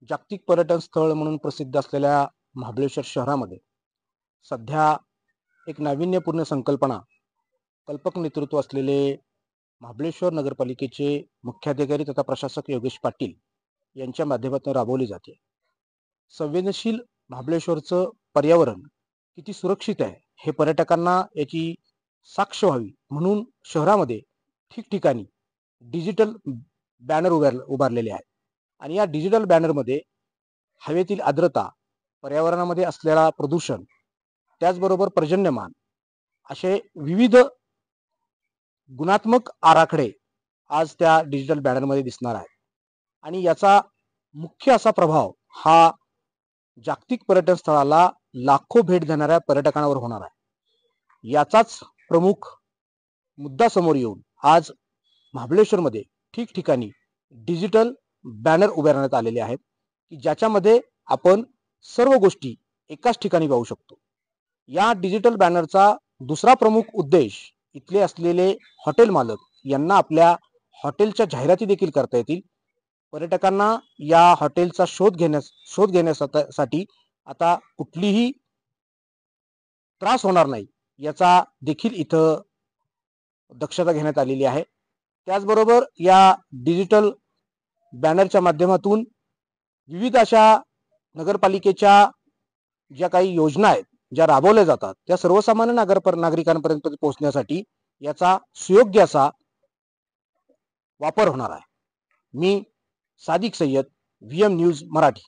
जागतिक पर्यटन स्थळ म्हणून प्रसिद्ध असलेल्या महाबळेश्वर शहरामध्ये सध्या एक नाविन्यपूर्ण संकल्पना, कल्पक नेतृत्व असलेले महाबळेश्वर नगरपालिकेचे मुख्याधिकारी तथा प्रशासक योगेश पाटील यांच्या माध्यमातून राबवली जाते. संवेदनशील महाबळेश्वरचं पर्यावरण किती सुरक्षित आहे हे पर्यटकांना याची साक्ष व्हावी म्हणून शहरामध्ये ठिकठिकाणी डिजिटल बॅनर उभारलेले आहेत. आणि या डिजिटल बॅनरमध्ये हवेतील आर्द्रता, पर्यावरणामध्ये असलेला प्रदूषण, त्याचबरोबर पर्जन्यमान असे विविध गुणात्मक आराखडे आज त्या डिजिटल बॅनरमध्ये दिसणार आहेत. आणि याचा मुख्य असा प्रभाव हा जागतिक पर्यटन स्थळाला लाखो भेट देणाऱ्या पर्यटकांवर होणार आहे. याचाच प्रमुख मुद्दा समोर येऊन आज महाबळेश्वरमध्ये ठिकठिकाणी डिजिटल बॅनर उभारण्यात आलेले आहेत की ज्याच्यामध्ये आपण सर्व गोष्टी एकाच ठिकाणी पाहू शकतो. या डिजिटल बॅनरचा दुसरा प्रमुख उद्देश इथले असलेले हॉटेल मालक यांना आपल्या हॉटेलच्या जाहिराती देखील करता येतील. पर्यटकांना या हॉटेलचा शोध घेण्यासाठी आता कुठलीही त्रास होणार नाही याचा देखील इथं दक्षता घेण्यात आलेली आहे. त्याचबरोबर या डिजिटल बॅनरच्या माध्यमातून विविध अशा नगरपालिकेच्या ज्या काही योजना आहेत ज्या राबवल्या जातात त्या सर्वसामान्य नागरिकांपर्यंत पोहोचण्यासाठी याचा सुयोग्य असा वापर होणार आहे. मी सादिक सय्यद, VM न्यूज मराठी.